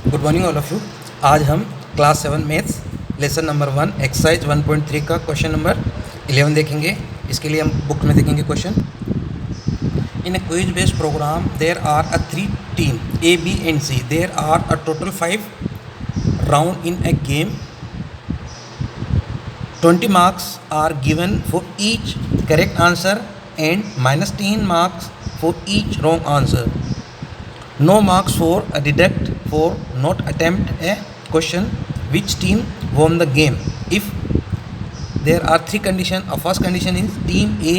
Good morning all of you. आज हम class 7 maths lesson number 1 exercise 1.3 का question number 11 देखेंगे। इसके लिए हम बुक में देखेंगे question. In a quiz based program there are a 3 team A, B and C. There are a total 5 round in a game. 20 marks are given for each correct answer and minus 10 marks for each wrong answer. No marks for a deduct for not attempt a question. Which team won the game? If there are 3 conditions, a first condition is team A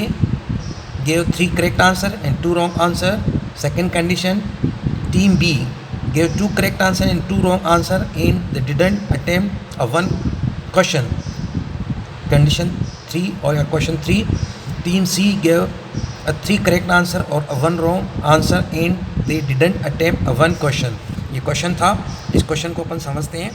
gave 3 correct answer and 2 wrong answer. Second condition, team B gave 2 correct answer and 2 wrong answer and they didn't attempt a one question. Condition 3 or question 3, team C gave a 3 correct answer or a 1 wrong answer and they didn't attempt a one question. ये question था। इस question को अपन समझते हैं।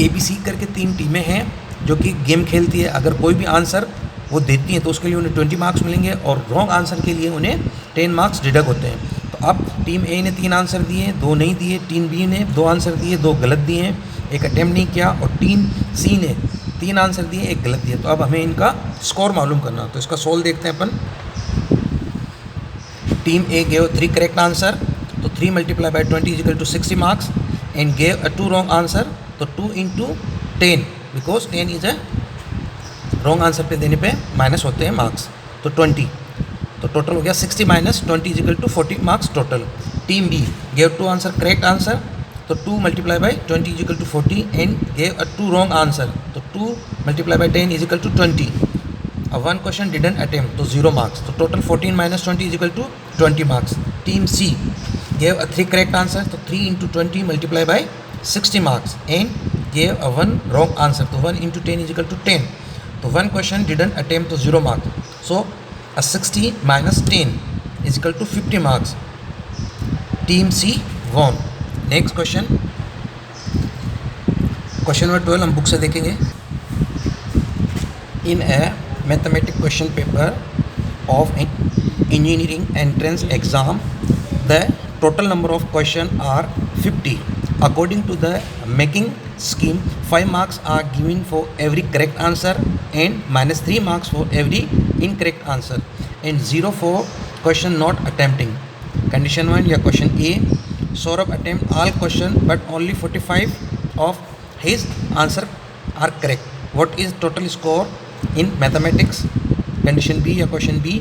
ABC करके 3 टीमें हैं जो कि गेम खेलती है। अगर कोई भी आंसर वो देती हैं तो उसके लिए उन्हें 20 मार्क्स मिलेंगे और रॉन्ग आंसर के लिए उन्हें 10 मार्क्स डिडक्ट होते हैं। तो अब टीम ए ने 3 आंसर दिए, 2 नहीं दिए। टीम बी ने 2 आंसर दिए, 2 गलत दिए हैं, 1 अटैम्प्ट नहीं किया। और टीम सी ने 3 आंसर दिए, 1 गलत दिया। तो अब हमें इनका स्कोर मालूम करना। तो इसका सोल्व देखते हैं अपन। Team A gave 3 correct answer, तो 3 multiply by 20 is equal to 60 marks and gave a 2 wrong answer, तो 2 into 10 because 10 is a wrong answer पे देने पे माइनस होते हैं मार्क्स, तो 20। तो टोटल हो गया 60 minus 20 is equal to 40 marks total. Team B gave 2 answer correct answer, तो 2 multiply by 20 is equal to 40 and gave a 2 wrong answer, तो 2 multiply by 10 is equal to 20। One question didn't attempt, तो 0 marks. तो total 14 minus 20 is equal to 20 marks. Team C gave a 3 correct answer, तो 3 into 20 multiply by 60 marks and gave a 1 wrong answer, तो 1 into 10 is equal to 10। तो 1 question didn't attempt, तो 0 marks. So 60 minus 10 is equal to 50 marks. Team C won. Next question, question number 12 हम book से देखेंगे। इन ए mathematics question paper of engineering entrance exam, the total number of questions are 50. According to the making scheme, 5 marks are given for every correct answer and minus 3 marks for every incorrect answer and 0 for question not attempting. Condition 1 या question A, Saurabh attempt all question but only 45 of his answer are correct. What is total score in mathematics? Condition B या question B,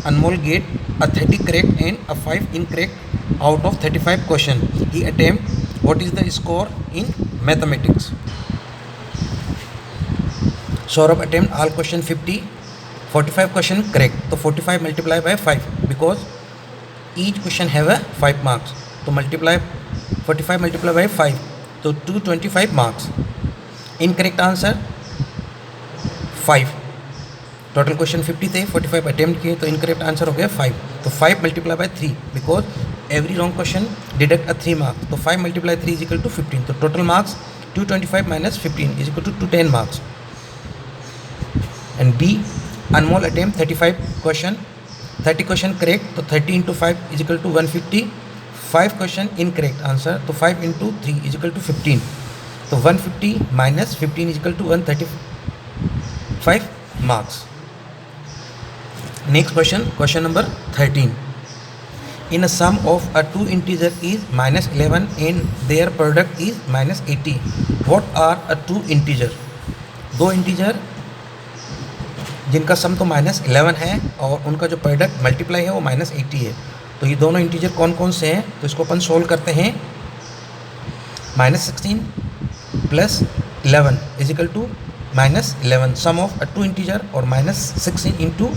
Anmol get a 30 correct and a 5 incorrect out of 35 question he attempt. What is the score in mathematics? Saurabh attempt all question 50, 45 question correct, तो 45 multiply by 5 because each question have a 5 marks, तो multiply 45 multiply by 5, तो 225 marks. Incorrect answer 5। Total question 50 थे, 45 attempt किए, तो incorrect answer हो गया 5। तो 5 multiply by 3 because every wrong question deduct a 3 marks, तो 5 मल्टीप्लाई 3 इज इक्वल टू 15। तो total marks 225 minus 15 is equal to 210 marks. And B, Anmol attempt 35 question, 30 question correct, तो 30 into 5 is equal to 150। 5 question incorrect answer, तो 5 into 3 is equal to 15। तो 150 minus 15 is equal to 135 marks. Next question, question number 13. In a sum of a 2 integer is minus 11 and their product is minus 80. What are a 2 integer? 2 integer जिनका सम तो minus 11 है और उनका जो product multiply है वो minus 80 है। तो ये दोनों इंटीजर कौन कौन से हैं? तो इसको अपन सोल्व करते हैं। Minus 16 plus 11 is equal to minus 11, sum of a 2 integer or minus 16 into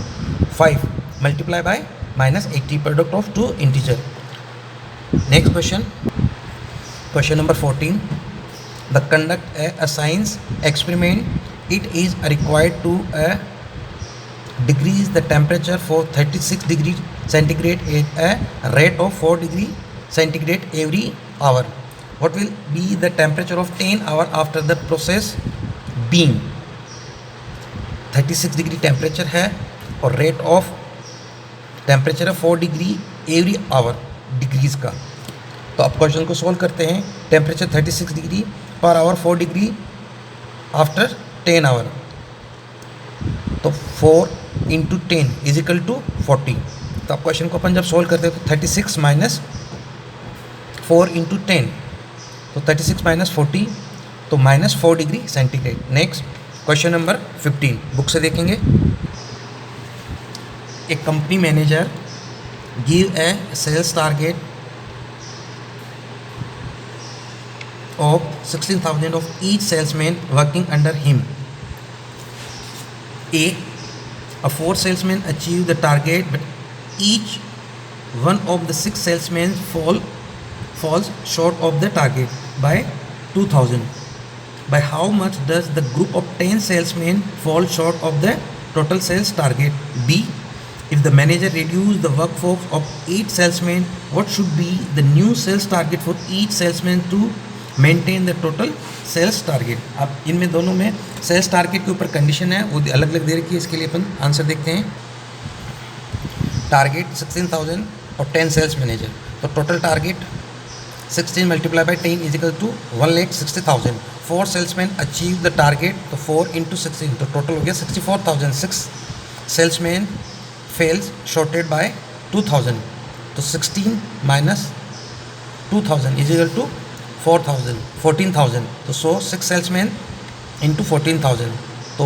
5 multiply by minus 80, product of 2 integer. Next question, question number 14. The conduct a science experiment, it is required to decrease the temperature for 36 degree centigrade at a rate of 4 degree centigrade every hour. What will be the temperature of 10 hour after the process being? 36 degree temperature है और rate of temperature है 4 degree every hour degrees का। तो अब question को solve करते हैं। Temperature 36 degree per hour, 4 degree after 10 hour. तो 4 इंटू 10 इज इक्वल टू 40। तो आप क्वेश्चन को अपन जब सोल्व करते हैं तो 36 माइनस 4 इंटू 10, तो 36 माइनस 40, तो minus 4 degree centigrade. Next question number 15 book से देखेंगे। एक company manager give a sales target of 16,000 of each salesman working under him. A 4 salesmen achieve the target, but each one of the 6 salesmen falls short of the target by 2,000. By how much does the group of 10 salesmen fall short of the total sales target? B. If the manager reduces the workforce of 8 salesmen, what should be the new sales target for each salesman to maintain the total sales target? अब इनमें दोनों में sales target के ऊपर condition है, वो अलग अलग दे रखी है। इसके लिए अपन आंसर देखते हैं। टारगेट 16,000 और 10 सेल्स मैनेजर, तो total target 16 multiply by 10 is equal to 1,60,000। 4 salesman achieve the target, तो 4 इंटू 16, तो टोटल हो गया 64,000। 6 सेल्समैन फेल्स शॉर्टेड बाय 2,000, तो 16 माइनस 2,000 इज इक्वल टू 14,000। तो 6 सेल्समैन इंटू 14,000, तो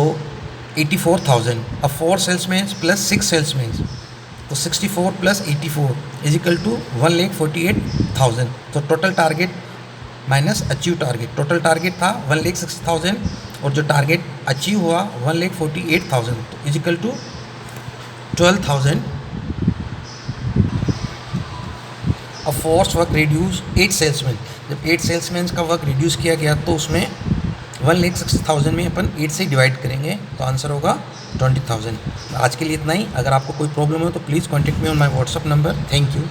84,000। अब 4 सेल्समैन प्लस 6 सेल्समैन, तो 64 प्लस 84 इज इक्वल टू 1,48,000। तो total target minus achieve target, total target था 1,60,000 और जो टारगेट अचीव हुआ 1,48,000, तो इज इक्वल टू 12,000। अब फोर्स वर्क रिड्यूस 8 सेल्समैन, जब 8 सेल्समैन का वर्क रिड्यूस किया गया तो उसमें 1,60,000 में अपन 8 से डिवाइड करेंगे, तो आंसर होगा 20,000। आज के लिए इतना ही। अगर आपको कोई प्रॉब्लम हो तो please contact me on my WhatsApp number. Thank you.